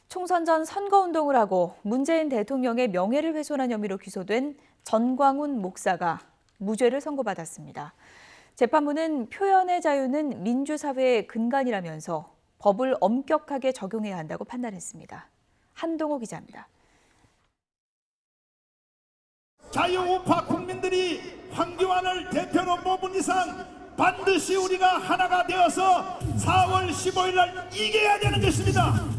총선 전 선거운동을 하고 문재인 대통령의 명예를 훼손한 혐의로 기소된 전광훈 목사가 무죄를 선고받았습니다. 재판부는 표현의 자유는 민주사회의 근간이라면서 법을 엄격하게 적용해야 한다고 판단했습니다. 한동호 기자입니다. 자유우파 국민들이 황교안을 대표로 뽑은 이상 반드시 우리가 하나가 되어서 4월 15일 날 이겨야 되는 것입니다.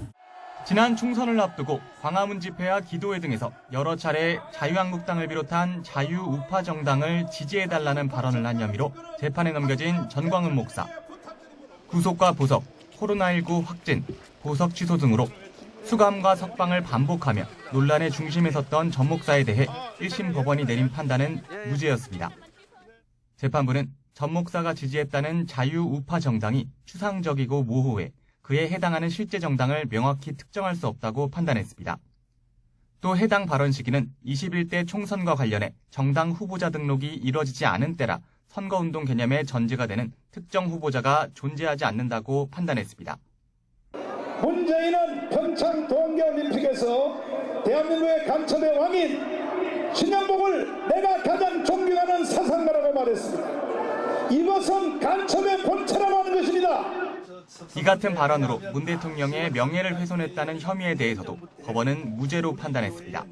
지난 총선을 앞두고 광화문 집회와 기도회 등에서 여러 차례 자유한국당을 비롯한 자유우파 정당을 지지해달라는 발언을 한 혐의로 재판에 넘겨진 전광훈 목사. 구속과 보석, 코로나19 확진, 보석 취소 등으로 수감과 석방을 반복하며 논란의 중심에 섰던 전 목사에 대해 1심 법원이 내린 판단은 무죄였습니다. 재판부는 전 목사가 지지했다는 자유우파 정당이 추상적이고 모호해 그에 해당하는 실제 정당을 명확히 특정할 수 없다고 판단했습니다. 또 해당 발언 시기는 21대 총선과 관련해 정당 후보자 등록이 이뤄지지 않은 때라 선거운동 개념의 전제가 되는 특정 후보자가 존재하지 않는다고 판단했습니다. 문재인은 평창 동계올림픽에서 대한민국의 간첩의 왕인 신영복을 내가 가장 존경하는 사상가라고 말했습니다. 이것은 간첩의 본체라고 하는 것입니다. 이 같은 발언으로 문 대통령의 명예를 훼손했다는 혐의에 대해서도 법원은 무죄로 판단했습니다.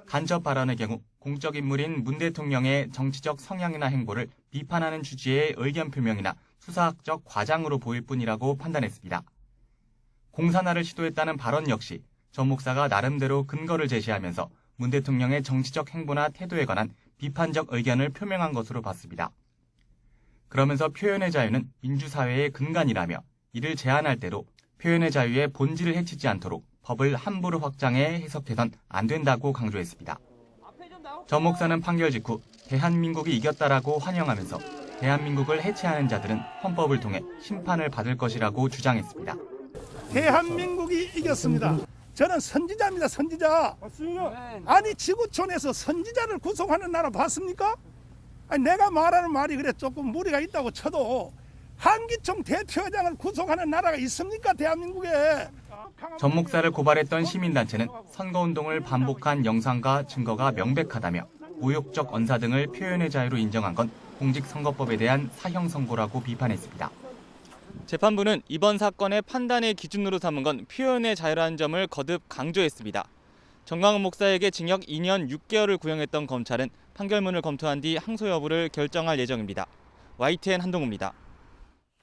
간첩 발언의 경우 공적 인물인 문 대통령의 정치적 성향이나 행보를 비판하는 취지의 의견 표명이나 수사학적 과장으로 보일 뿐이라고 판단했습니다. 공산화를 시도했다는 발언 역시 전 목사가 나름대로 근거를 제시하면서 문 대통령의 정치적 행보나 태도에 관한 비판적 의견을 표명한 것으로 봤습니다. 그러면서 표현의 자유는 민주사회의 근간이라며 이를 제한할 때도 표현의 자유의 본질을 해치지 않도록 법을 함부로 확장해 해석해선 안 된다고 강조했습니다. 전 목사는 판결 직후 대한민국이 이겼다라고 환영하면서 대한민국을 해체하는 자들은 헌법을 통해 심판을 받을 것이라고 주장했습니다. 대한민국이 이겼습니다. 저는 선지자입니다. 선지자. 아니 지구촌에서 선지자를 구속하는 나라 봤습니까? 아니, 내가 말하는 말이 그래 조금 무리가 있다고 쳐도 한기총 대표회장을 구속하는 나라가 있습니까? 대한민국에. 전 목사를 고발했던 시민단체는 선거운동을 반복한 영상과 증거가 명백하다며 모욕적 언사 등을 표현의 자유로 인정한 건 공직선거법에 대한 사형 선고라고 비판했습니다. 재판부는 이번 사건의 판단의 기준으로 삼은 건 표현의 자유라는 점을 거듭 강조했습니다. 전광훈 목사에게 징역 2년 6개월을 구형했던 검찰은 판결문을 검토한 뒤 항소 여부를 결정할 예정입니다. YTN 한동우입니다.